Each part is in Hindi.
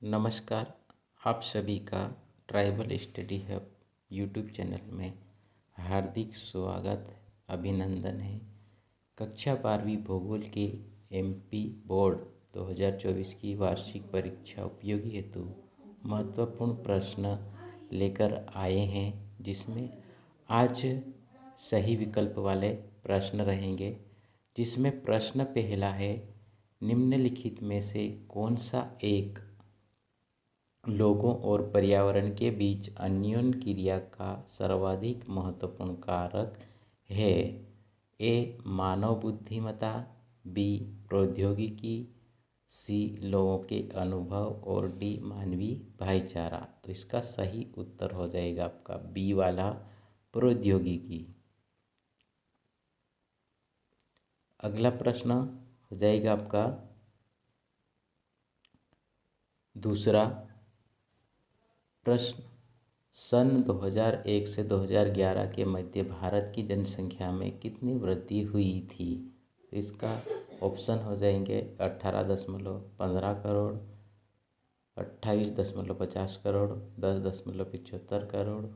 नमस्कार। आप सभी का tribal study hub YouTube channel में हार्दिक स्वागत अभिनंदन है। कक्षा 12वीं भूगोल के एमपी बोर्ड 2024 की वार्षिक परीक्षा उपयोगी हेतु महत्वपूर्ण प्रश्न लेकर आए हैं, जिसमें आज सही विकल्प वाले प्रश्न रहेंगे। जिसमें प्रश्न पहला है, निम्नलिखित में से कौन सा एक लोगों और पर्यावरण के बीच अन्योन क्रिया का सर्वाधिक महत्वपूर्ण कारक है? ए मानव बुद्धिमत्ता, बी प्रौद्योगिकी, सी लोगों के अनुभव और डी मानवीय भाईचारा। तो इसका सही उत्तर हो जाएगा आपका बी वाला प्रौद्योगिकी। अगला प्रश्न हो जाएगा आपका दूसरा प्रश्न, सन 2001 से 2011 के मध्य भारत की जनसंख्या में कितनी वृद्धि हुई थी? इसका ऑप्शन हो जाएंगे 18.15 करोड़, 28.50 करोड़, 10.75 करोड़,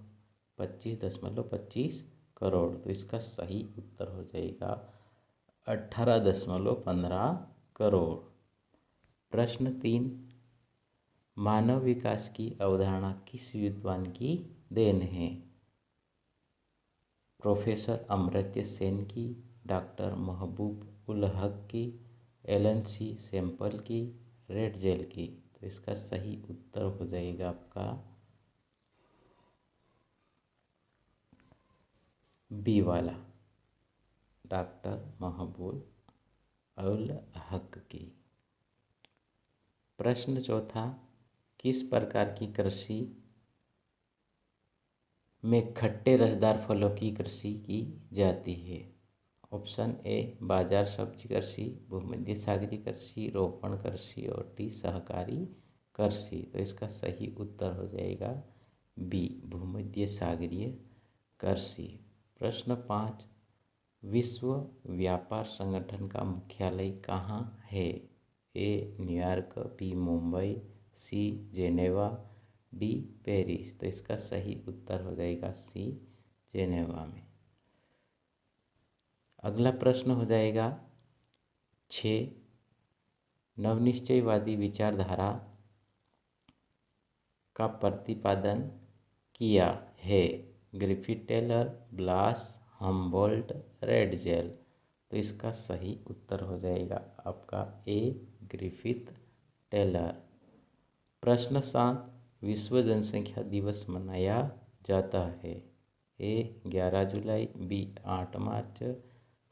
25.25 करोड़। तो इसका सही उत्तर हो जाएगा 18.15 करोड़। प्रश्न 3, मानव विकास की अवधारणा किस विद्वान की देन है? प्रोफेसर अमर्त्य सेन की, डॉक्टर महबूब उल हक की, एलन सी सैम्पल की, रेडजेल की। तो इसका सही उत्तर हो जाएगा आपका बी वाला डॉक्टर महबूब उल हक की। प्रश्न चौथा, किस प्रकार की कृषि में खट्टे रसदार फलों की कृषि की जाती है? ऑप्शन ए बाजार सब्जी कृषि, भूमध्य सागरीय कृषि, रोपण कृषि और डी सहकारी कृषि। तो इसका सही उत्तर हो जाएगा बी भूमध्य सागरीय कृषि। प्रश्न 5, विश्व व्यापार संगठन का मुख्यालय कहाँ है? A New York, B Mumbai, C Geneva, D Paris. तो इसका सही उत्तर हो जाएगा सी जेनेवा में। अगला प्रश्न हो जाएगा 6, नवनिश्चयवादी विचारधारा का प्रतिपादन किया है? Griffith, Taylor, Blache, Humboldt, Ratzel. तो इसका सही उत्तर हो जाएगा आपका ए ग्रिफिथ टेलर। प्रश्न 7, विश्व जनसंख्या दिवस मनाया जाता है? ए 11 जुलाई, बी 8 मार्च,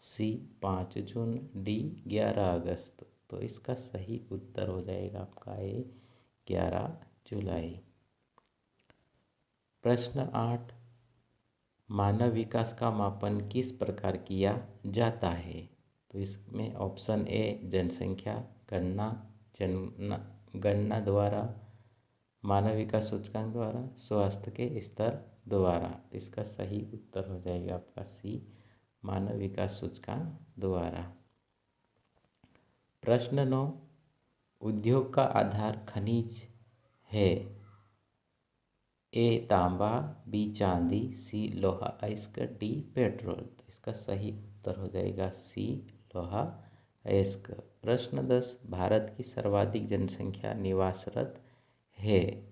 सी 5 जून, डी 11 अगस्त। तो इसका सही उत्तर हो जाएगा आपका ए 11 जुलाई। प्रश्न 8, मानव विकास का मापन किस प्रकार किया जाता है? तो इसमें ऑप्शन ए जनसंख्या गणना, गणना द्वारा, मानव विकास सूचकांक द्वारा, स्वास्थ्य के स्तर द्वारा। तो इसका सही उत्तर हो जाएगा आपका सी मानव विकास सूचकांक द्वारा। प्रश्न 9, उद्योग का आधार खनिज है? ए तांबा, बी चांदी, सी लोहा अयस्क, डी पेट्रोल। तो इसका सही उत्तर हो जाएगा सी लोहा अयस्क। प्रश्न 10, भारत की सर्वाधिक जनसंख्या निवासरत है?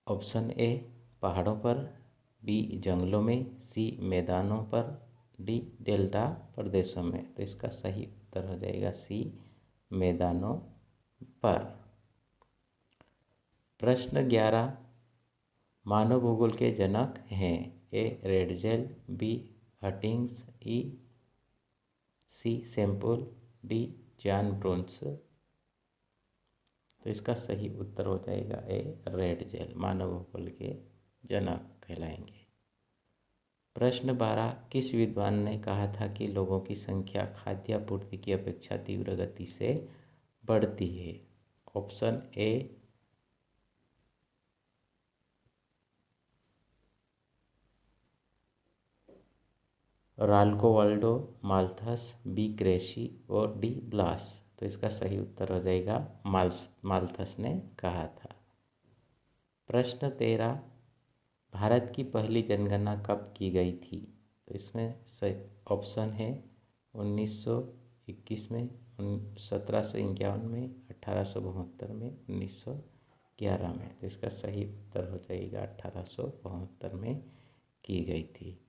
ऑप्शन ए पहाड़ों पर, बी जंगलों में, सी मैदानों पर, डी डेल्टा प्रदेशों में। तो इसका सही उत्तर हो जाएगा सी मैदानों पर। प्रश्न 11, मानव भूगोल के जनक हैं? ए रेडजेल, बी हटिंग्स, सी सैम्पल, डी जॉन ब्रोन्स। तो इसका सही उत्तर हो जाएगा ए रेडजेल, मानव भूगोल के जनक कहलाएंगे। प्रश्न 12, किस विद्वान ने कहा था कि लोगों की संख्या खाद्य आपूर्ति की अपेक्षा तीव्र गति से बढ़ती है? ऑप्शन ए राल्को वाल्डो, माल्थस, बी क्रेशी और डी ब्लास। तो इसका सही उत्तर हो जाएगा माल्थस ने कहा था। प्रश्न 13, भारत की पहली जनगणना कब की गई थी? तो इसमें सही ऑप्शन है 1921 में, 1751 में, 1872 में, 1911 में। तो इसका सही उत्तर हो जाएगा 1872 में की गई थी।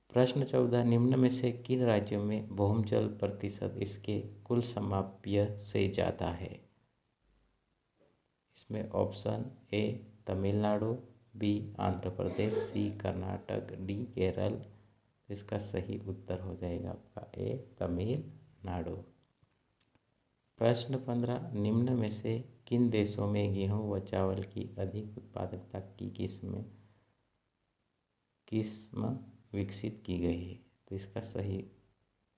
प्रश्न 14, निम्न में से किन राज्यों में भूमजल प्रतिशत इसके कुल समाप्य से ज़्यादा है? इसमें option A Tamil Nadu, B Andhra Pradesh, C Karnataka, D Kerala. तो इसका सही उत्तर हो जाएगा आपका ए तमिलनाडु। प्रश्न 15, निम्न में से किन देशों में गेहूं व चावल की अधिक उत्पादकता की किस्म विकसित की गई है? तो इसका सही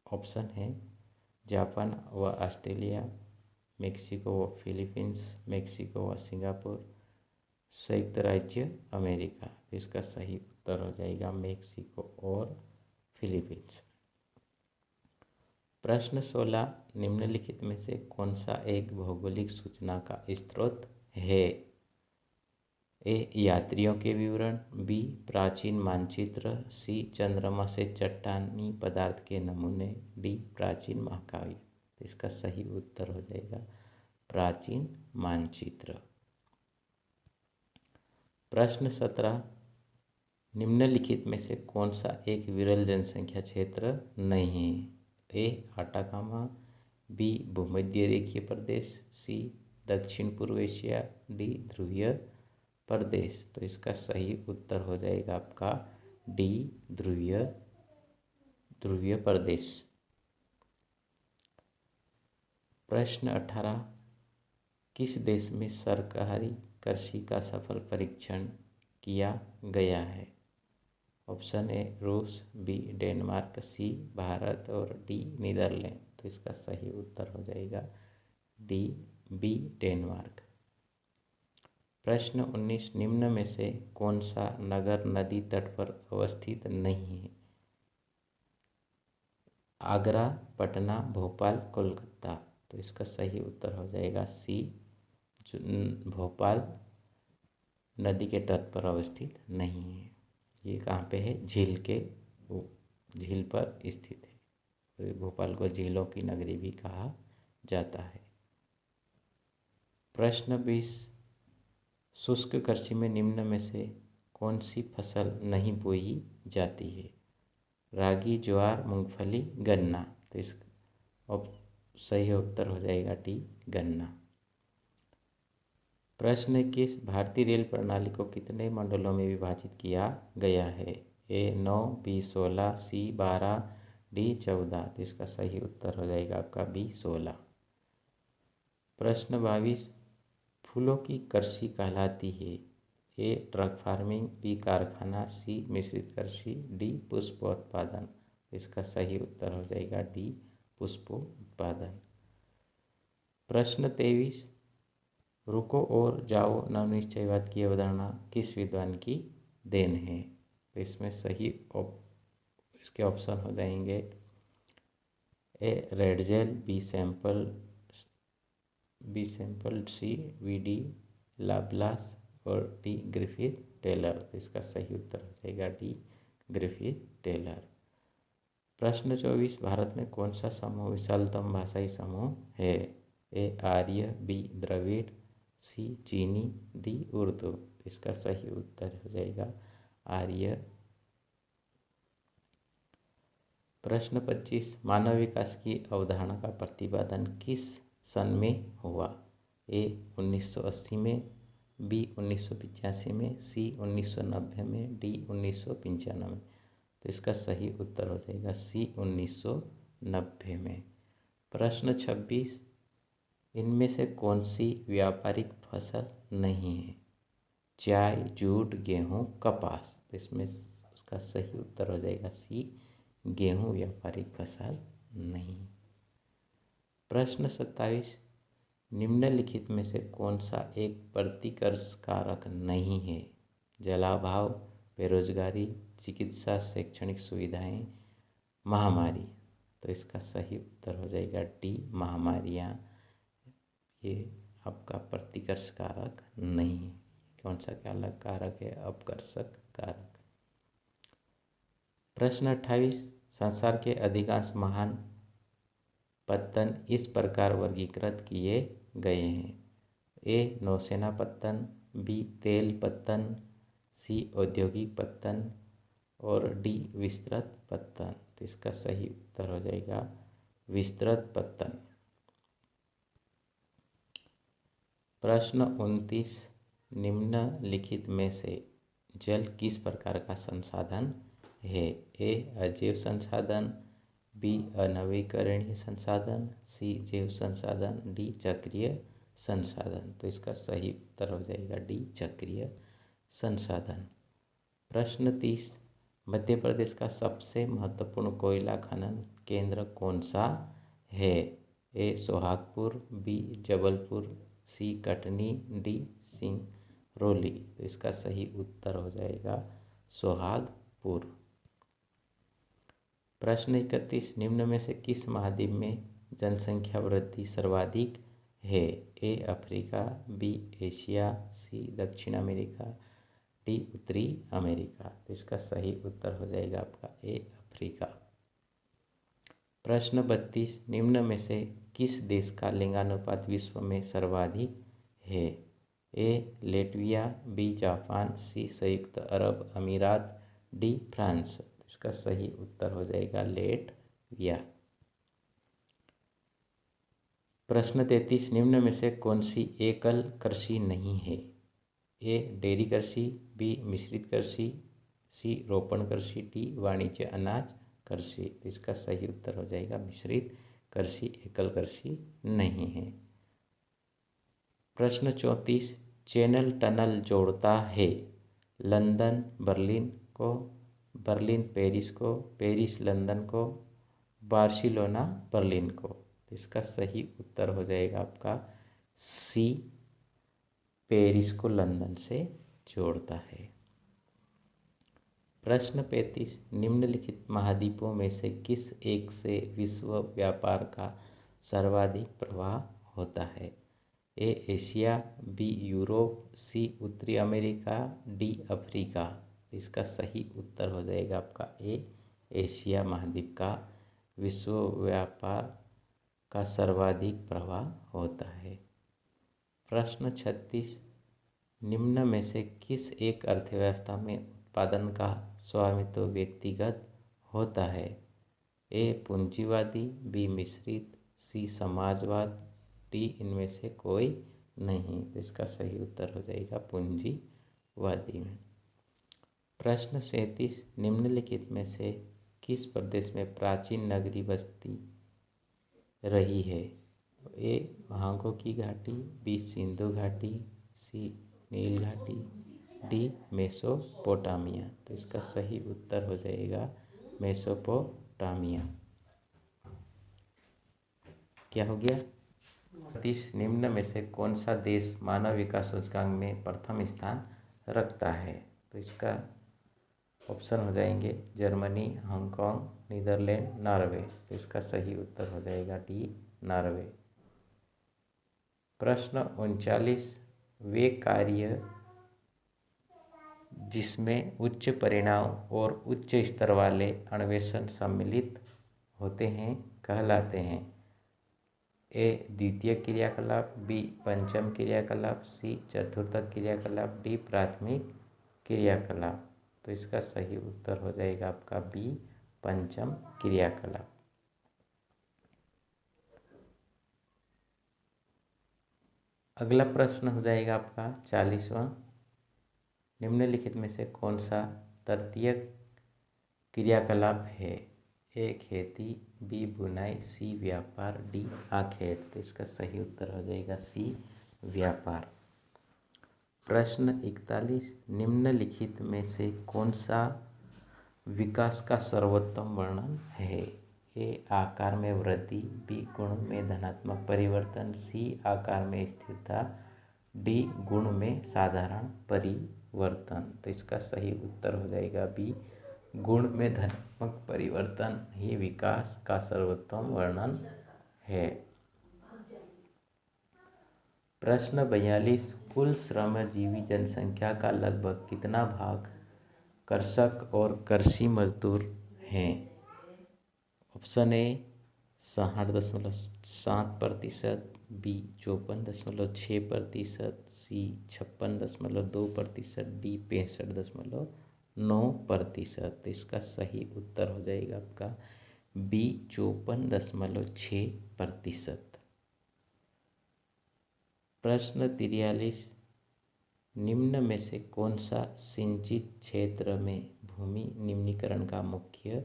ऑप्शन है जापान व ऑस्ट्रेलिया, मेक्सिको व फिलीपींस, मेक्सिको व सिंगापुर, संयुक्त राज्य अमेरिका। तो इसका सही उत्तर हो जाएगा मेक्सिको और फिलीपींस। प्रश्न 16, निम्नलिखित में से कौन सा एक भौगोलिक सूचना का स्रोत है? ए यात्रियों के विवरण, बी प्राचीन मानचित्र, सी चंद्रमा से चट्टानी पदार्थ के नमूने, डी प्राचीन महाकाव्य। तो इसका सही उत्तर हो जाएगा प्राचीन मानचित्र। प्रश्न 17, निम्नलिखित में से कौन सा एक विरल जनसंख्या क्षेत्र नहीं है? ए आटाकामा, बी भूमध्य रेखीय प्रदेश, सी दक्षिण पूर्व एशिया, डी ध्रुवीय प्रदेश। तो इसका सही उत्तर हो जाएगा आपका डी ध्रुवीय प्रदेश। प्रश्न 18, किस देश में सरकारी कृषि का सफल परीक्षण किया गया है? ऑप्शन ए रूस, बी डेनमार्क, सी भारत और डी नीदरलैंड। तो इसका सही उत्तर हो जाएगा बी डेनमार्क। प्रश्न 19, निम्न में से कौन सा नगर नदी तट पर अवस्थित नहीं है? आगरा, पटना, भोपाल, कोलकाता। तो इसका सही उत्तर हो जाएगा सी भोपाल नदी के तट पर अवस्थित नहीं है। ये कहाँ पे है? झील पर स्थित है। भोपाल को झीलों की नगरी भी कहा जाता है। प्रश्न 20, शुष्क कृषि में निम्न में से कौन सी फसल नहीं बोई जाती है? रागी, ज्वार, मूंगफली, गन्ना। तो इस सही उत्तर हो जाएगा डी गन्ना। प्रश्न 21, भारतीय रेल प्रणाली को कितने मंडलों में विभाजित किया गया है? ए 9, बी 16, सी 12, डी 14। तो इसका सही उत्तर हो जाएगा आपका बी 16। प्रश्न 22, फूलों की कृषि कहलाती है? ए ट्रक फार्मिंग, बी कारखाना, सी मिश्रित कृषि, डी पुष्पोत्पादन। इसका सही उत्तर हो जाएगा डी पुष्पोत्पादन। प्रश्न 23, रुको और जाओ नवनिश्चयवाद की अवधारणा किस विद्वान की देन है? तो इसमें सही इसके ऑप्शन हो जाएंगे ए रेडजेल, बी सैम्पल, सी वी.डी. लाप्लास और डी ग्रिफिथ टेलर। तो इसका सही उत्तर हो जाएगा डी ग्रिफिथ टेलर। प्रश्न 24, भारत में कौन सा समूह विशालतम भाषाई समूह है? ए आर्य, बी द्रविड़, सी चीनी, डी उर्दू। इसका सही उत्तर हो जाएगा आर्य। प्रश्न 25, मानव विकास की अवधारणा का प्रतिपादन किस सन में हुआ? ए 1980 में, बी 1985 में, सी 1990 में, डी 1995 में। तो इसका सही उत्तर हो जाएगा सी 1990 में। प्रश्न 26, इनमें से कौन सी व्यापारिक फसल नहीं है? चाय, जूट, गेहूँ, कपास। तो इसमें उसका सही उत्तर हो जाएगा सी गेहूँ व्यापारिक फसल नहीं। प्रश्न 27, निम्नलिखित में से कौन सा एक प्रतिकर्ष कारक नहीं है? जलाभाव, बेरोजगारी, चिकित्सा, शैक्षणिक सुविधाएं, महामारी। तो इसका सही उत्तर हो जाएगा डी, महामारियाँ। ये आपका प्रतिकर्ष कारक नहीं है। कौन सा कारक कारक है? अपकर्षक कारक। प्रश्न 28, संसार के अधिकांश महान पत्तन इस प्रकार वर्गीकृत किए गए हैं। ए, नौसेना पत्तन, बी, तेल पत्तन, सी, औद्योगिक पत्तन और डी, विस्तृत पत्तन। तो इसका सही उत्तर हो जाएगा विस्तृत पत्तन। प्रश्न 29, निम्नलिखित में से जल किस प्रकार का संसाधन है? ए, अजैव संसाधन, बी, अनवीकरणीय संसाधन, सी, जैव संसाधन, डी, चक्रीय संसाधन। तो इसका सही उत्तर हो जाएगा डी, चक्रीय संसाधन। प्रश्न 30, मध्य प्रदेश का सबसे महत्वपूर्ण कोयला खनन केंद्र कौन सा है? ए, सोहागपुर, बी, जबलपुर, सी, कटनी, डी, सिंगरौली। तो इसका सही उत्तर हो जाएगा सोहागपुर। प्रश्न 31, निम्न में से किस महाद्वीप में जनसंख्या वृद्धि सर्वाधिक है? ए, अफ्रीका, बी, एशिया, सी, दक्षिण अमेरिका, डी, उत्तरी अमेरिका। तो इसका सही उत्तर हो जाएगा आपका ए, अफ्रीका। प्रश्न 32, निम्न में से किस देश का लिंगानुपात विश्व में सर्वाधिक है? ए, लेटविया, बी, जापान, सी, संयुक्त अरब अमीरात, डी, फ्रांस। इसका सही उत्तर हो जाएगा लेटविया। प्रश्न 33, निम्न में से कौन सी एकल कृषि नहीं है? ए, डेयरी कृषि, बी, मिश्रित कृषि, सी, रोपण कृषि, डी, वाणिज्य अनाज कृषि। इसका सही उत्तर हो जाएगा मिश्रित कृषि, एकल कृषि नहीं है। प्रश्न 34, चैनल टनल जोड़ता है लंदन बर्लिन को, बर्लिन पेरिस को, पेरिस लंदन को, बार्सिलोना बर्लिन को। तो इसका सही उत्तर हो जाएगा आपका सी, पेरिस को लंदन से जोड़ता है। प्रश्न 35, निम्नलिखित महाद्वीपों में से किस एक से विश्व व्यापार का सर्वाधिक प्रवाह होता है? ए, एशिया, बी, यूरोप, सी, उत्तरी अमेरिका, डी, अफ्रीका। इसका सही उत्तर हो जाएगा आपका ए, एशिया महाद्वीप का विश्व व्यापार का सर्वाधिक प्रवाह होता है। प्रश्न 36, निम्न में से किस एक अर्थव्यवस्था में उत्पादन का स्वामित्व व्यक्तिगत होता है? ए, पूंजीवादी, बी, मिश्रित, सी, समाजवाद, डी, इनमें से कोई नहीं। तो इसका सही उत्तर हो जाएगा पूंजीवादी में। प्रश्न 37, निम्नलिखित में से किस प्रदेश में प्राचीन नगरी बस्ती रही है? ए, हांगो की घाटी, बी, सिंधु घाटी, सी, नील घाटी, डी, मेसोपोटामिया। तो इसका सही उत्तर हो जाएगा मेसोपोटामिया। क्या हो गया? 30, निम्न में से कौन सा देश मानव विकास सूचकांक में प्रथम स्थान रखता है? तो इसका ऑप्शन हो जाएंगे जर्मनी, हांगकांग, नीदरलैंड, नॉर्वे। तो इसका सही उत्तर हो जाएगा डी, नॉर्वे। प्रश्न 39, वे कार्य जिसमें उच्च परिणाम और उच्च स्तर वाले अन्वेषण सम्मिलित होते हैं कहलाते हैं? ए, द्वितीय क्रियाकलाप, बी, पंचम क्रियाकलाप, सी, चतुर्थ क्रियाकलाप, डी, प्राथमिक क्रियाकलाप। तो इसका सही उत्तर हो जाएगा आपका बी, पंचम क्रियाकलाप। अगला प्रश्न हो जाएगा आपका 40वां, निम्नलिखित में से कौन सा तृतीय क्रियाकलाप है? ए, खेती, बी, बुनाई, सी, व्यापार, डी, आखेट। तो इसका सही उत्तर हो जाएगा सी, व्यापार। प्रश्न 41, निम्नलिखित में से कौन सा विकास का सर्वोत्तम वर्णन है? ए, आकार में वृद्धि, बी, गुण में धनात्मक परिवर्तन, सी, आकार में स्थिरता, डी, गुण में साधारण परिवर्तन। तो इसका सही उत्तर हो जाएगा बी, गुण में धनात्मक परिवर्तन ही विकास का सर्वोत्तम वर्णन है। प्रश्न 42, कुल श्रमजीवी जनसंख्या का लगभग कितना भाग कृषक और कृषि मजदूर हैं? Option A 60.7%, B 54.6%, C 56.2%, D 65.9%। इसका सही उत्तर हो जाएगा आपका बी 54.6%। प्रश्न 43, निम्न में से कौन सा सिंचित क्षेत्र में भूमि निम्नीकरण का मुख्य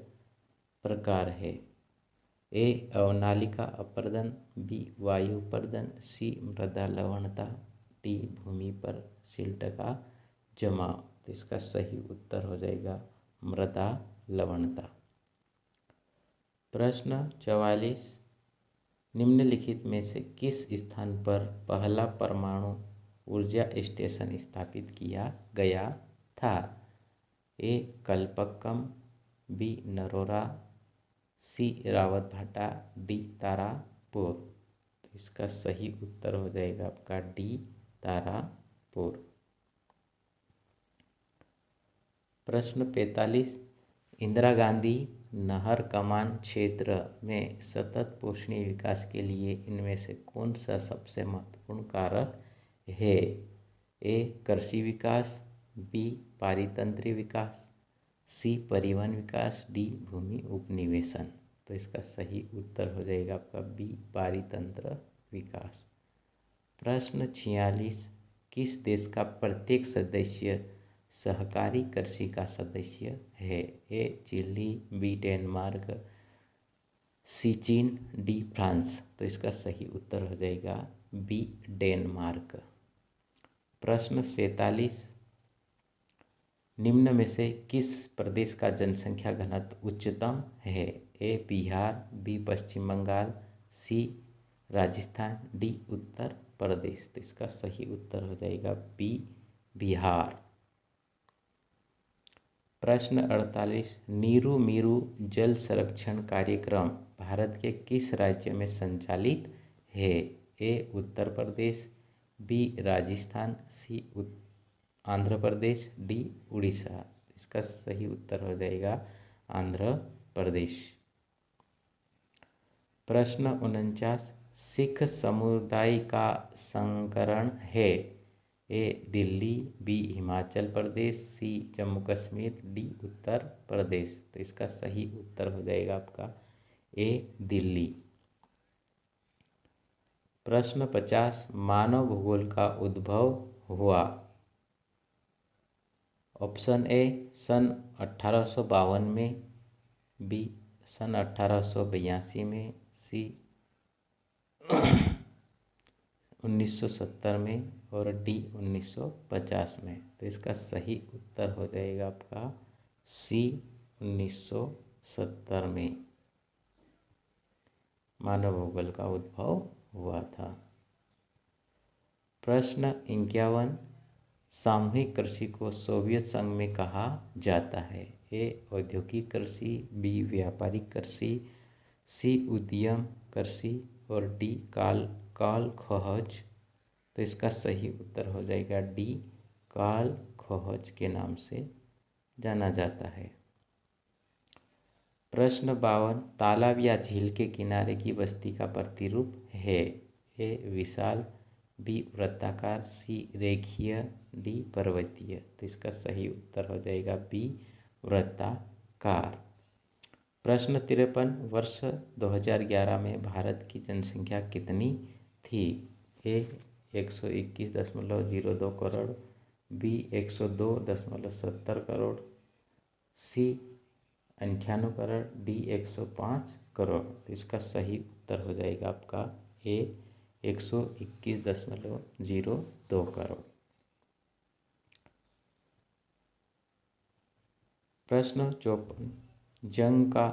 प्रकार है? ए अवनालिका अपरदन, बी वायु अपरदन, सी मृदा लवणता, डी भूमि पर सिल्ट का जमाव। तो इसका सही उत्तर हो जाएगा मृदा लवणता। प्रश्न 44, निम्नलिखित में से किस स्थान पर पहला परमाणु ऊर्जा स्टेशन स्थापित किया गया था? ए कल्पक्कम, बी नरोरा, सी रावतभाटा, डी तारापुर। तो इसका सही उत्तर हो जाएगा आपका डी तारापुर। प्रश्न 45, इंदिरा गांधी नहर कमान क्षेत्र में सतत पोषणीय विकास के लिए इनमें से कौन सा सबसे महत्वपूर्ण कारक है? ए कृषि विकास, बी पारितंत्रिक विकास, सी परिवहन विकास, डी भूमि उपनिवेशन। तो इसका सही उत्तर हो जाएगा आपका बी पारितंत्र विकास। प्रश्न 46, किस देश का प्रत्येक सदस्य सहकारी कृषि का सदस्य है? ए चिली, बी डेनमार्क, सी चीन, डी फ्रांस। तो इसका सही उत्तर हो जाएगा बी डेनमार्क। प्रश्न 47, निम्न में से किस प्रदेश का जनसंख्या घनत्व उच्चतम है? ए बिहार, बी पश्चिम बंगाल, सी राजस्थान, डी उत्तर प्रदेश। तो इसका सही उत्तर हो जाएगा बी बिहार। प्रश्न 48, नीरू मीरू जल संरक्षण कार्यक्रम भारत के किस राज्य में संचालित है? ए उत्तर प्रदेश, बी राजस्थान, सी आंध्र प्रदेश, डी उड़ीसा। इसका सही उत्तर हो जाएगा आंध्र प्रदेश। प्रश्न 49, सिख समुदाय का संकरण है? ए दिल्ली, बी हिमाचल प्रदेश, सी जम्मू कश्मीर, डी उत्तर प्रदेश। तो इसका सही उत्तर हो जाएगा आपका ए दिल्ली। प्रश्न 50, मानव भूगोल का उद्भव हुआ? ऑप्शन ए सन 1852 में, बी सन 1882 में, सी 1970 में और डी 1950 में। तो इसका सही उत्तर हो जाएगा आपका सी 1970 में मानव भूगोल का उद्भव हुआ था। प्रश्न 51, सामूहिक कृषि को सोवियत संघ में कहा जाता है? ए औद्योगिक कृषि, बी व्यापारिक कृषि, सी उद्यम कृषि और डी काल खोज। तो इसका सही उत्तर हो जाएगा डी काल खोज के नाम से जाना जाता है। प्रश्न 52, तालाब या झील के किनारे की बस्ती का प्रतिरूप है? ए विशाल, बी वृत्ताकार, सी रेखीय, डी पर्वतीय। तो इसका सही उत्तर हो जाएगा बी वृत्ताकार। प्रश्न 53, वर्ष 2011 में भारत की जनसंख्या कितनी थी? ए 121.02 करोड़, बी 102.70 करोड़, सी 98 करोड़, डी 105 करोड़। तो इसका सही उत्तर हो जाएगा आपका ए 121.02 करोड़। प्रश्न 54, जंग का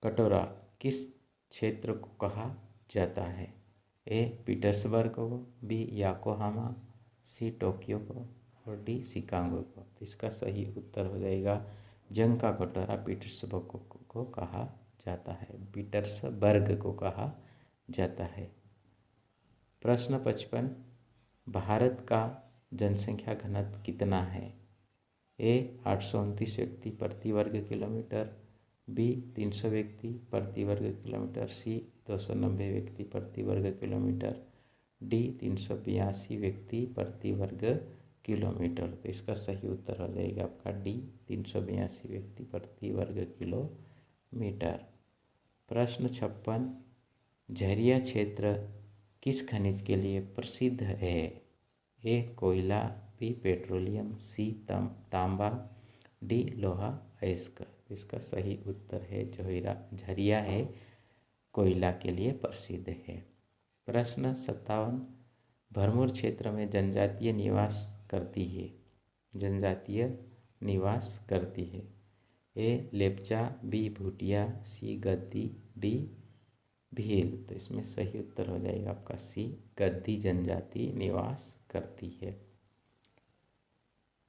कटोरा किस क्षेत्र को कहा जाता है? ए पीटर्सबर्ग को, बी योकोहामा, सी टोक्यो को और डी शिकागो को। तो इसका सही उत्तर हो जाएगा जंग का कटोरा पीटर्सबर्ग को कहा जाता है, पीटर्सबर्ग को कहा जाता है। प्रश्न 55, भारत का जनसंख्या घनत्व कितना है? ए 829 व्यक्ति प्रति वर्ग किलोमीटर, बी 300 व्यक्ति प्रति वर्ग किलोमीटर, सी 290 व्यक्ति प्रति वर्ग किलोमीटर, डी 382 व्यक्ति प्रति वर्ग किलोमीटर। तो इसका सही उत्तर हो जाएगा आपका डी 382 व्यक्ति प्रति वर्ग किलोमीटर। प्रश्न 56, झरिया क्षेत्र किस खनिज के लिए प्रसिद्ध है? ए कोयला, बी पेट्रोलियम, सी तांबा, डी लोहा अयस्क। इसका सही उत्तर है झरिया है कोयला के लिए प्रसिद्ध है। प्रश्न 57, भरमौर क्षेत्र में जनजातीय निवास करती है, जनजातीय निवास करती है। ए लेप्चा, बी भूटिया, सी गद्दी, डी भील। तो इसमें सही उत्तर हो जाएगा आपका सी गद्दी जनजाति निवास करती है।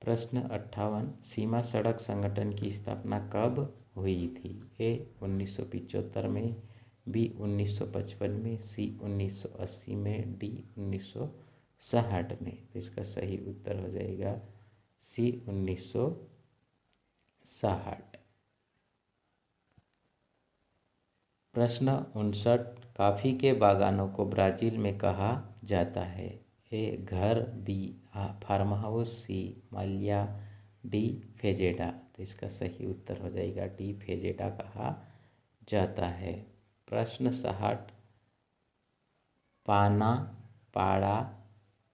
प्रश्न 58, सीमा सड़क संगठन की स्थापना कब हुई थी? ए 1975 में, बी 1955 में, सी 1980 में, डी 1960 में। तो इसका सही उत्तर हो जाएगा सी 1960। प्रश्न 59, कॉफ़ी के बागानों को ब्राज़ील में कहा जाता है? ए घर, बी फार्म हाउस, सी माल्या, डी फेजेडा। तो इसका सही उत्तर हो जाएगा डी फेजेडा कहा जाता है। प्रश्न 60, पाना, पाड़ा,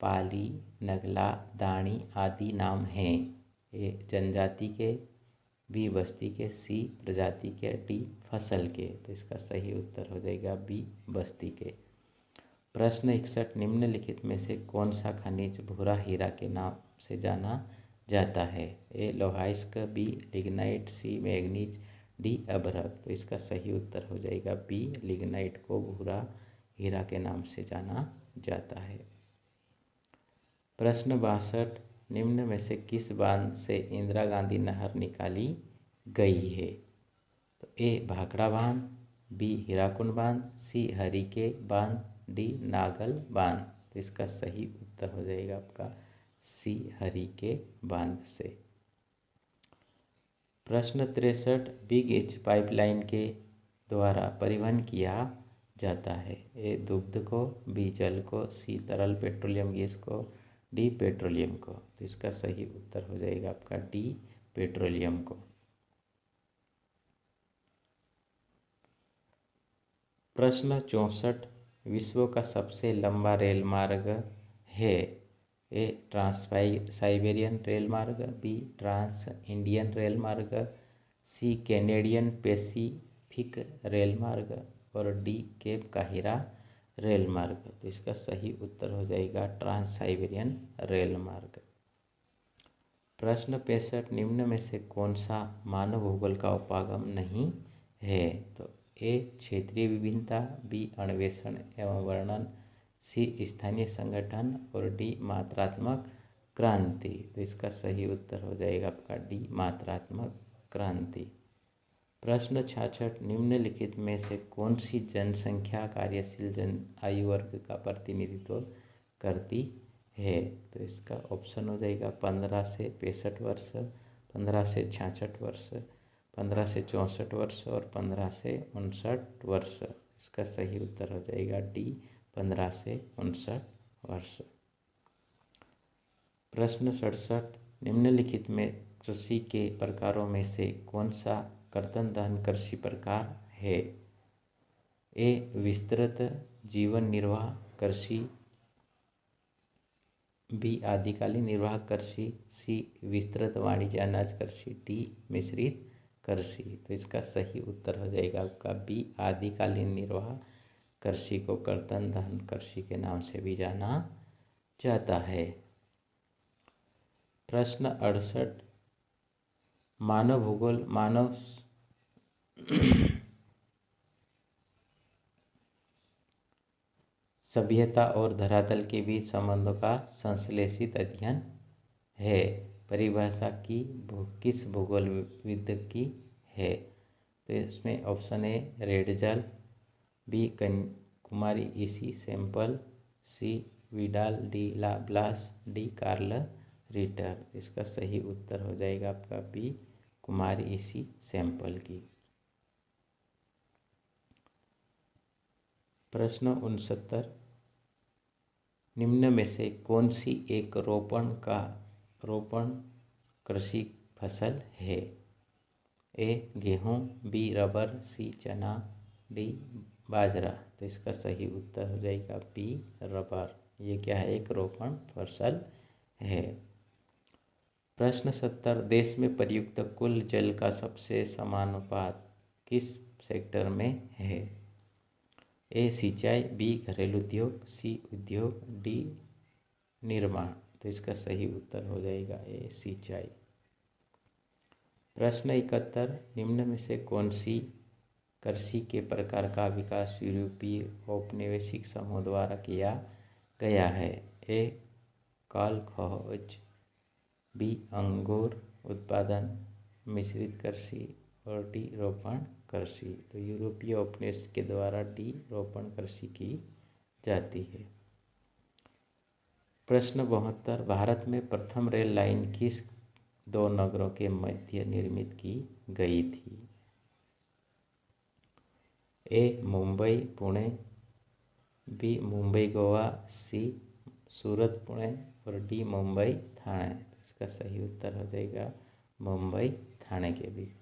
पाली, नगला, दाणी आदि नाम हैं। ए जनजाति के, बी बस्ती के, सी प्रजाति के, डी फसल के। तो इसका सही उत्तर हो जाएगा बी बस्ती के। प्रश्न 61, निम्नलिखित में से कौन सा खनिज भूरा हीरा के नाम से जाना जाता है? ए लोहाइस्क, बी लिग्नाइट, सी मैग्नीज, डी अभ्रक। तो इसका सही उत्तर हो जाएगा बी लिग्नाइट को भूरा हीरा के नाम से जाना जाता है। प्रश्न 62, निम्न में से किस बांध से इंदिरा गांधी नहर निकाली गई है? तो ए भाखड़ा बांध, बी हीराकुंड बांध, सी हरिके बांध, डी नागल बांध। तो इसका सही उत्तर हो जाएगा आपका सी हरिके बांध से। प्रश्न 63, बिग एच पाइपलाइन के द्वारा परिवहन किया जाता है? ए दुग्ध को, बी जल को, सी तरल पेट्रोलियम गैस को, डी पेट्रोलियम को। तो इसका सही उत्तर हो जाएगा आपका डी पेट्रोलियम को। प्रश्न 64, विश्व का सबसे लंबा रेल मार्ग है? ए ट्रांस साइबेरियन रेल मार्ग, बी ट्रांस इंडियन रेल मार्ग, सी कैनेडियन पैसिफिक रेल मार्ग और डी केप काहिरा रेल मार्ग। तो इसका सही उत्तर हो जाएगा ट्रांस साइबेरियन रेल मार्ग। प्रश्न 65, निम्न में से कौन सा मानव भूगोल का उपागम नहीं है? तो ए क्षेत्रीय विभिन्नता, बी अन्वेषण एवं वर्णन, सी स्थानीय संगठन और डी मात्रात्मक क्रांति। तो इसका सही उत्तर हो जाएगा आपका डी मात्रात्मक क्रांति। प्रश्न 66, निम्नलिखित में से कौन सी जनसंख्या कार्यशील जन आयु वर्ग का प्रतिनिधित्व करती है? तो इसका ऑप्शन हो जाएगा 15 से 65 वर्ष, 15 से 66 वर्ष, 15 से 64 वर्ष और 15 से 59 वर्ष। इसका सही उत्तर हो जाएगा डी 15 से 59 वर्ष। प्रश्न 67, निम्नलिखित में कृषि के प्रकारों में से कौन सा कर्तन दहन कृषि प्रकार है? ए विस्तृत जीवन निर्वाह कृषि, बी आदिकालीन निर्वाह कृषि, सी विस्तृत वाणिज्य अनाज कृषि, डी मिश्रित कृषि। तो इसका सही उत्तर हो जाएगा आपका बी आदिकालीन निर्वाह कृषि को कर्तन दहन कृषि के नाम से भी जाना जाता है। प्रश्न 68, मानव भूगोल मानव सभ्यता और धरातल के बीच संबंधों का संश्लेषित अध्ययन है परिभाषा किस भूगोलविद की है? तो इसमें ऑप्शन ए रेडजल, बी कुमारी इसी सैंपल, सी विडाल डी ला ब्लास, डी कार्ल रिटर। तो इसका सही उत्तर हो जाएगा आपका बी कुमारी इसी सैंपल की। प्रश्न 69, निम्न में से कौन सी एक रोपण कृषि फसल है? ए गेहूँ, बी रबर, सी चना, डी बाजरा। तो इसका सही उत्तर हो जाएगा बी रबर। ये क्या है? एक रोपण फसल है। प्रश्न 70, देश में प्रयुक्त कुल जल का सबसे समानुपात किस सेक्टर में है? ए सिंचाई, बी घरेलू उद्योग, सी उद्योग, डी निर्माण। तो इसका सही उत्तर हो जाएगा ए सिंचाई। प्रश्न 71, निम्न में से कौन सी कृषि के प्रकार का विकास यूरोपीय औपनिवेशिक समूह द्वारा किया गया है? ए काल खोज, बी अंगूर उत्पादन, मिश्रित कृषि, और डी रोपण कृषि। तो यूरोपीय औपनिवेशिक के द्वारा डी रोपण कृषि की जाती है। प्रश्न 72, भारत में प्रथम रेल लाइन किस दो नगरों के मध्य निर्मित की गई थी? ए मुंबई पुणे, बी मुंबई गोवा, सी सूरत पुणे, और डी मुंबई ठाणे। इसका सही उत्तर हो जाएगा मुंबई ठाणे के बीच।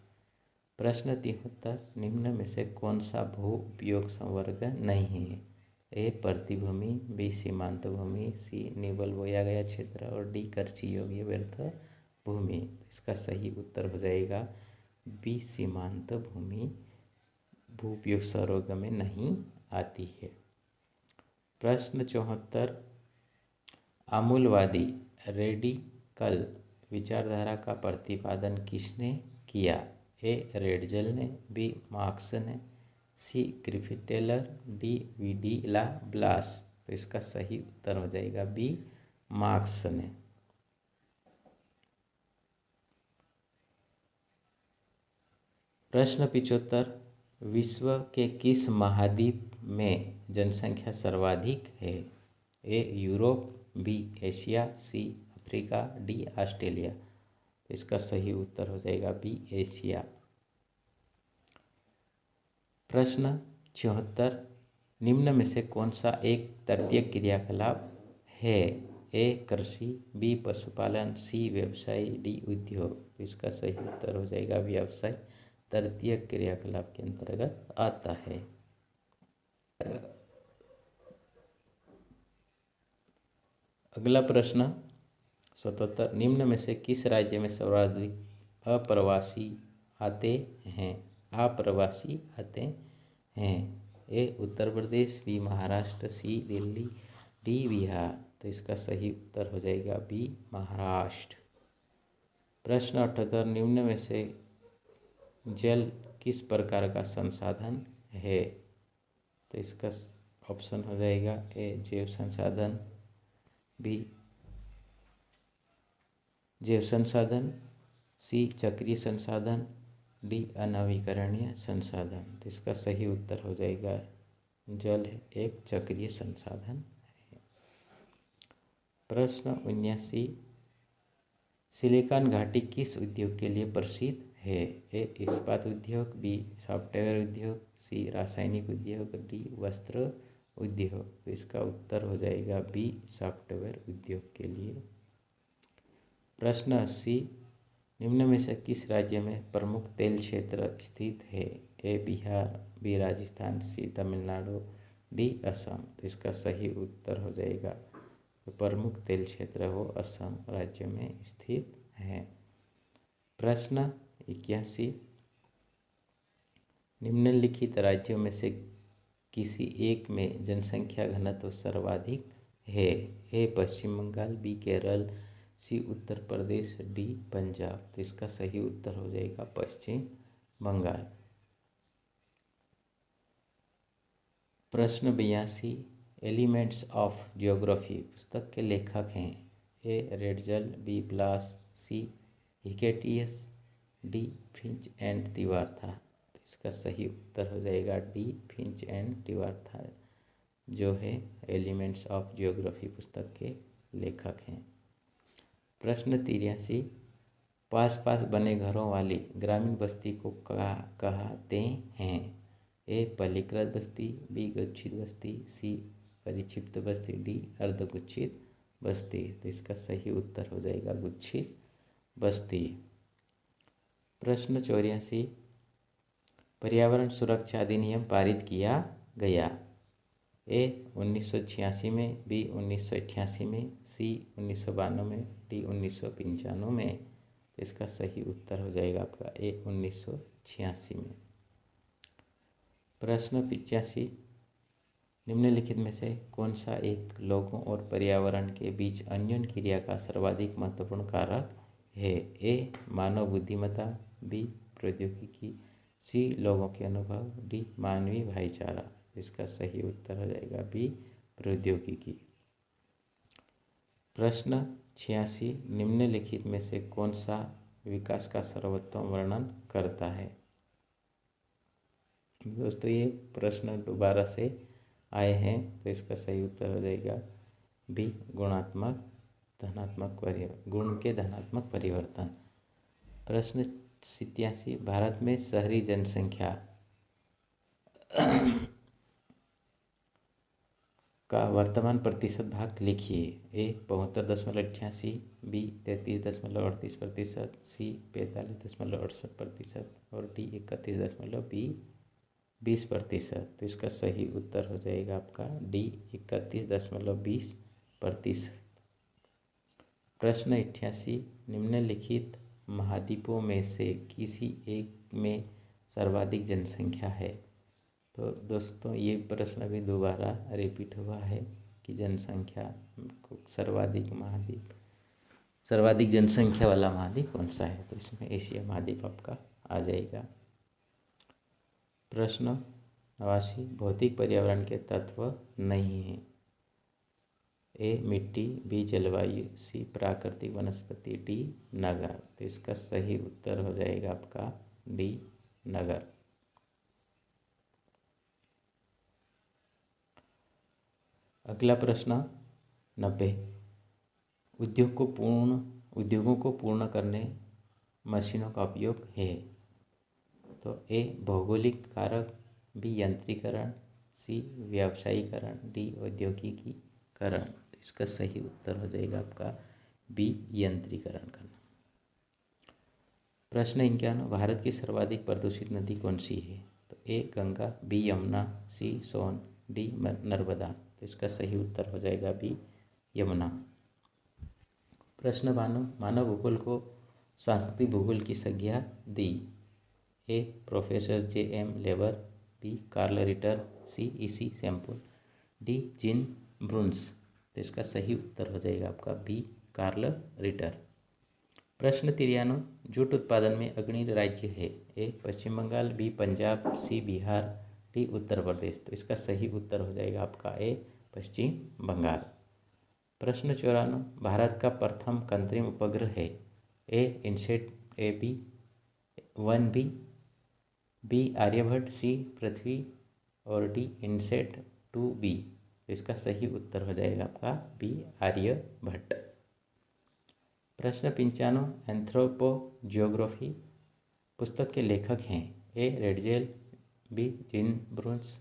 प्रश्न 73, निम्न में से कौन सा भू उपयोग संवर्ग नहीं है? ए प्रतिभूमि, बी सीमांत भूमि, सी निबल बोया गया क्षेत्र, और डी कृषि योग्य व्यर्थ भूमि। इसका सही उत्तर हो जाएगा बी सीमांत भूमि भू उपयोग संवर्ग में नहीं आती है। प्रश्न 74, आमूलवादी रेडिकल विचारधारा का प्रतिपादन किसने किया? ए रेडजल ने, बी मार्क्स ने, सी ग्रिफिथ टेलर, डी वी.डी. ला ब्लास। तो इसका सही उत्तर हो जाएगा बी मार्क्स ने। प्रश्न 75, विश्व के किस महाद्वीप में जनसंख्या सर्वाधिक है? A Europe, B Asia, C Africa, D Australia. तो इसका सही उत्तर हो जाएगा बी एशिया। प्रश्न 74, निम्न में से कौन सा एक तृतीय क्रियाकलाप है? ए कृषि, बी पशुपालन, सी व्यवसाय, डी उद्योग। तो इसका सही उत्तर हो जाएगा व्यवसाय तृतीय क्रियाकलाप के अंतर्गत आता है। अगला प्रश्न 77, निम्न में से किस राज्य में सर्वाधिक अप्रवासी आते हैं? ए उत्तर प्रदेश, बी महाराष्ट्र, सी दिल्ली, डी बिहार। तो इसका सही उत्तर हो जाएगा बी महाराष्ट्र। प्रश्न 78, निम्न में से जल किस प्रकार का संसाधन है? तो इसका ऑप्शन हो जाएगा ए जैव संसाधन, बी जैव संसाधन, सी चक्रीय संसाधन, डी अनवीकरणीय संसाधन। तो इसका सही उत्तर हो जाएगा जल एक चक्रीय संसाधन है। प्रश्न 79, सिलिकॉन घाटी किस उद्योग के लिए प्रसिद्ध है? ए इस्पात उद्योग, बी सॉफ्टवेयर उद्योग, सी रासायनिक उद्योग, डी वस्त्र उद्योग। तो इसका उत्तर हो जाएगा बी सॉफ्टवेयर उद्योग के लिए। प्रश्न 80, निम्न में से किस राज्य में प्रमुख तेल क्षेत्र स्थित है? ए बिहार, बी राजस्थान, सी तमिलनाडु, डी असम। तो इसका सही उत्तर हो जाएगा तो प्रमुख तेल क्षेत्र वो असम राज्य में स्थित है। प्रश्न 81, निम्नलिखित राज्यों में से किसी एक में जनसंख्या घनत्व सर्वाधिक है? ए पश्चिम बंगाल, बी केरल, सी उत्तर प्रदेश, डी पंजाब। तो इसका सही उत्तर हो जाएगा पश्चिम बंगाल। प्रश्न 82, एलिमेंट्स ऑफ ज्योग्राफी पुस्तक के लेखक हैं? A Ratzel, B Blache, C Hecataeus, D Finch and Trewartha. तो इसका सही उत्तर हो जाएगा डी फिंच एंड तिवार्था, जो है एलिमेंट्स ऑफ जियोग्राफी पुस्तक के लेखक हैं। प्रश्न 83, पास पास बने घरों वाली ग्रामीण बस्ती को कहते हैं? ए पल्लीकृत बस्ती, बी गुच्छित बस्ती, सी परिक्षिप्त बस्ती, डी अर्धगुच्छित बस्ती। तो इसका सही उत्तर हो जाएगा गुच्छित बस्ती। प्रश्न 84, पर्यावरण सुरक्षा अधिनियम पारित किया गया? ए 1986 में, बी 1988 में, सी 1992 में, डी 1995 में। तो इसका सही उत्तर हो जाएगा आपका ए 1986 में। प्रश्न 85, निम्नलिखित में से कौन सा एक लोगों और पर्यावरण के बीच अन्योन्य क्रिया का सर्वाधिक महत्वपूर्ण कारक है? ए मानव बुद्धिमत्ता, बी प्रौद्योगिकी, सी लोगों के अनुभव, डी मानवीय भाईचारा। इसका सही उत्तर हो जाएगा बी प्रौद्योगिकी। प्रश्न 86, निम्नलिखित में से कौन सा विकास का सर्वोत्तम वर्णन करता है? दोस्तों ये प्रश्न दोबारा से आए हैं, तो इसका सही उत्तर हो जाएगा बी गुणात्मक धनात्मक गुण के धनात्मक परिवर्तन। प्रश्न 87, भारत में शहरी जनसंख्या का वर्तमान प्रतिशत भाग लिखिए। ए 72.88, बी 33.38%, सी 45.68% और डी 31.20%। तो इसका सही उत्तर हो जाएगा आपका डी 31.20%। प्रश्न 88, निम्नलिखित महाद्वीपों में से किसी एक में सर्वाधिक जनसंख्या है? तो दोस्तों ये प्रश्न भी दोबारा रिपीट हुआ है कि जनसंख्या को सर्वाधिक जनसंख्या वाला महाद्वीप कौन सा है? तो इसमें एशिया महाद्वीप आपका आ जाएगा। प्रश्न 89, भौतिक पर्यावरण के तत्व नहीं हैं? ए मिट्टी, बी जलवायु, सी प्राकृतिक वनस्पति, डी नगर। तो इसका सही उत्तर हो जाएगा आपका डी नगर। अगला प्रश्न 90, उद्योगों को पूर्ण करने मशीनों का उपयोग है? तो ए भौगोलिक कारक, बी यंत्रीकरण, सी व्यावसायीकरण, डी औद्योगिकीकरण। इसका सही उत्तर हो जाएगा आपका बी यंत्रीकरण करना। प्रश्न 51, भारत की सर्वाधिक प्रदूषित नदी कौन सी है? तो ए गंगा, बी यमुना, सी सोन, डी नर्मदा। तो इसका सही उत्तर हो जाएगा बी यमुना। प्रश्न 52, मानव भूगोल को सांस्कृतिक भूगोल की संज्ञा दी? A professor J.M. लेबर, B Carl Ritter, C E.C. Semple, D Jean Brunhes. तो इसका सही उत्तर हो जाएगा आपका बी कार्ल रिटर। प्रश्न 93, जूट उत्पादन में अग्रणी राज्य है? ए पश्चिम बंगाल, बी पंजाब, सी बिहार, डी उत्तर प्रदेश। तो इसका सही उत्तर हो जाएगा आपका ए पश्चिम बंगाल। प्रश्न 94, भारत का प्रथम कृत्रिम उपग्रह है? ए इनसेट AB-1B, बी आर्यभट्ट, सी पृथ्वी और डी इनसेट 2B। तो इसका सही उत्तर हो जाएगा आपका बी आर्यभट्ट। प्रश्न 95, एंथ्रोपोजियोग्राफी पुस्तक के लेखक हैं? ए रेडजेल, बी जीन ब्रून्स,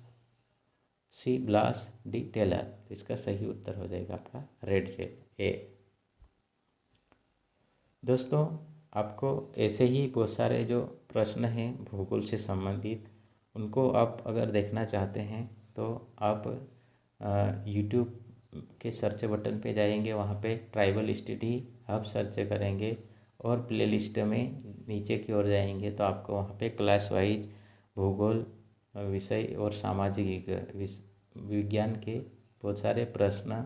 सी ब्लास, डी टेलर। तो इसका सही उत्तर हो जाएगा आपका रेडजेल ए। दोस्तों आपको ऐसे ही बहुत सारे जो प्रश्न हैं भूगोल से संबंधित, उनको आप अगर देखना चाहते हैं तो आप यूट्यूब के सर्च बटन पे जाएंगे, वहाँ पे ट्राइबल स्टडी हब सर्च करेंगे और प्लेलिस्ट में नीचे की ओर जाएंगे तो आपको वहाँ पे क्लास वाइज भूगोल विषय और सामाजिक विज्ञान के बहुत सारे प्रश्न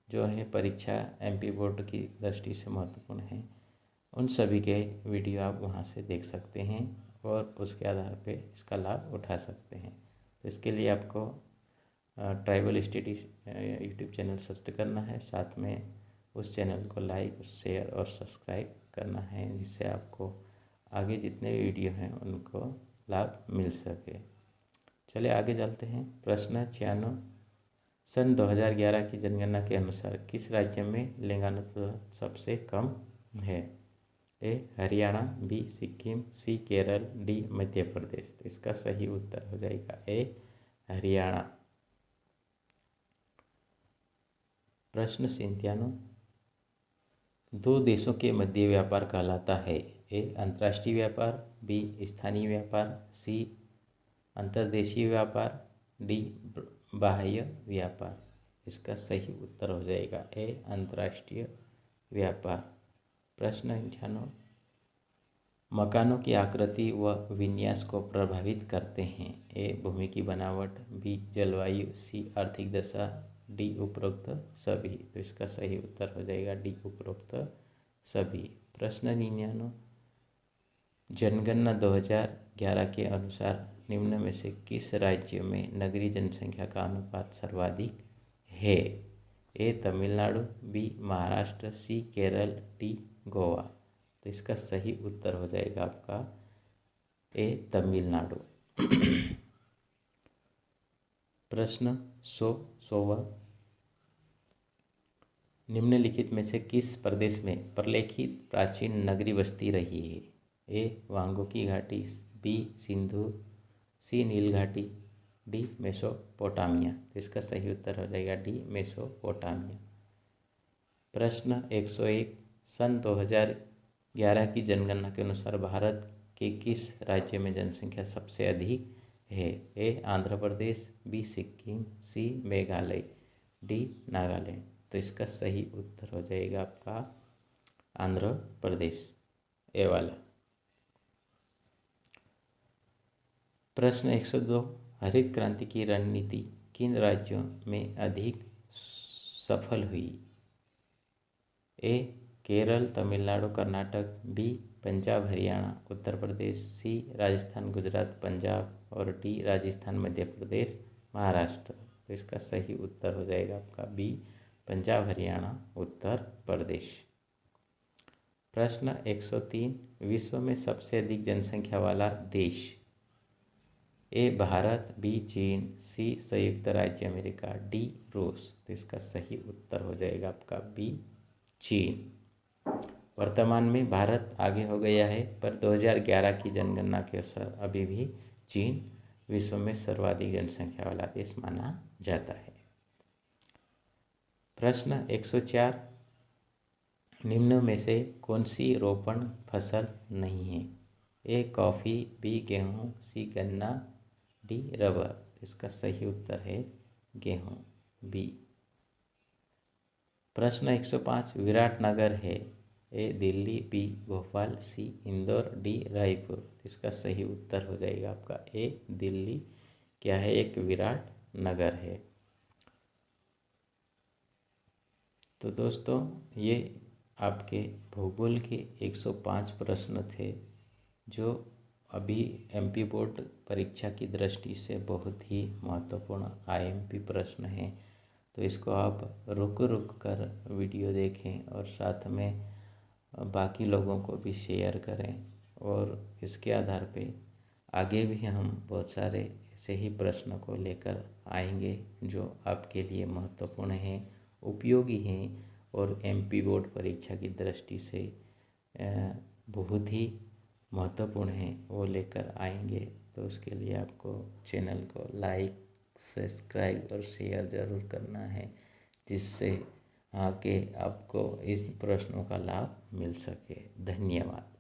जो है परीक्षा MP बोर्ड की दृष्टि से महत्वपूर्ण हैं, उन सभी के वीडियो आप वहाँ से देख सकते हैं और उसके आधार पे इसका लाभ उठा सकते हैं। तो इसके लिए आपको tribal study YouTube channel search करना है, साथ में उस चैनल को लाइक, शेयर और सब्सक्राइब करना है, जिससे आपको आगे जितने भी वीडियो हैं उनको लाभ मिल सके। चलिए आगे चलते हैं। प्रश्न 96, सन 2011 की जनगणना के अनुसार किस राज्य में लिंगानुपात सबसे कम है? ए हरियाणा, बी सिक्किम, सी केरल, डी मध्य प्रदेश। तो इसका सही उत्तर हो जाएगा ए हरियाणा। प्रश्न 97, दो देशों के मध्य व्यापार कहलाता है? ए अंतर्राष्ट्रीय व्यापार, बी स्थानीय व्यापार, सी अंतर्देशीय व्यापार, डी बाह्य व्यापार। इसका सही उत्तर हो जाएगा ए अंतर्राष्ट्रीय व्यापार। प्रश्न 98, मकानों की आकृति व विन्यास को प्रभावित करते हैं? ए भूमि की बनावट, बी जलवायु, सी आर्थिक दशा, डी उपरोक्त सभी। तो इसका सही उत्तर हो जाएगा डी उपरोक्त सभी। प्रश्न 99, जनगणना 2011 के अनुसार निम्न में से किस राज्य में नगरीय जनसंख्या का अनुपात सर्वाधिक है? ए तमिलनाडु, बी महाराष्ट्र, सी केरल, डी गोवा। तो इसका सही उत्तर हो जाएगा आपका ए तमिलनाडु। प्रश्न 100वां, निम्नलिखित में से किस प्रदेश में प्रलेखित प्राचीन नगरीय बस्ती रही है? ए वांगो की घाटी, बी सिंधु, सी नील घाटी, डी मेसोपोटामिया। तो इसका सही उत्तर हो जाएगा डी मेसोपोटामिया। प्रश्न 101, सन 2011 की जनगणना के अनुसार भारत के किस राज्य में जनसंख्या सबसे अधिक है? ए आंध्र प्रदेश, बी सिक्किम, सी मेघालय, डी नागालैंड। तो इसका सही उत्तर हो जाएगा आपका आंध्र प्रदेश, ए वाला। प्रश्न 102, हरित क्रांति की रणनीति किन राज्यों में अधिक सफल हुई? ए केरल, तमिलनाडु, कर्नाटक, बी पंजाब, हरियाणा, उत्तर प्रदेश, सी राजस्थान, गुजरात, पंजाब और डी राजस्थान, मध्य प्रदेश, महाराष्ट्र। तो इसका सही उत्तर हो जाएगा आपका बी पंजाब, हरियाणा, उत्तर प्रदेश। प्रश्न 103, विश्व में सबसे अधिक जनसंख्या वाला देश? ए भारत, बी चीन, सी संयुक्त राज्य अमेरिका, डी रूस। तो इसका सही उत्तर हो जाएगा आपका बी चीन। वर्तमान में भारत आगे हो गया है, पर 2011 की जनगणना के अनुसार अभी भी चीन विश्व में सर्वाधिक जनसंख्या वाला देश माना जाता है। प्रश्न 104, निम्न में से कौन सी रोपण फसल नहीं है? ए कॉफ़ी, बी गेहूँ, सी गन्ना, डी रबर। इसका सही उत्तर है गेहूँ, बी। प्रश्न 105, विराटनगर है? ए दिल्ली, बी भोपाल, सी इंदौर, डी रायपुर। इसका सही उत्तर हो जाएगा आपका ए दिल्ली क्या है, एक विराट नगर है। तो दोस्तों ये आपके भूगोल के 105 प्रश्न थे, जो अभी एमपी बोर्ड परीक्षा की दृष्टि से बहुत ही महत्वपूर्ण आईएमपी प्रश्न हैं। तो इसको आप रुक कर वीडियो देखें और साथ में बाकी लोगों को भी शेयर करें, और इसके आधार पे आगे भी हम बहुत सारे ऐसे ही प्रश्न को लेकर आएंगे जो आपके लिए महत्वपूर्ण हैं, उपयोगी हैं और एमपी बोर्ड परीक्षा की दृष्टि से बहुत ही महत्वपूर्ण है, वो लेकर आएंगे। तो उसके लिए आपको चैनल को लाइक, सब्सक्राइब और शेयर ज़रूर करना है, जिससे आगे आपको इस प्रश्नों का लाभ मिल सके। धन्यवाद।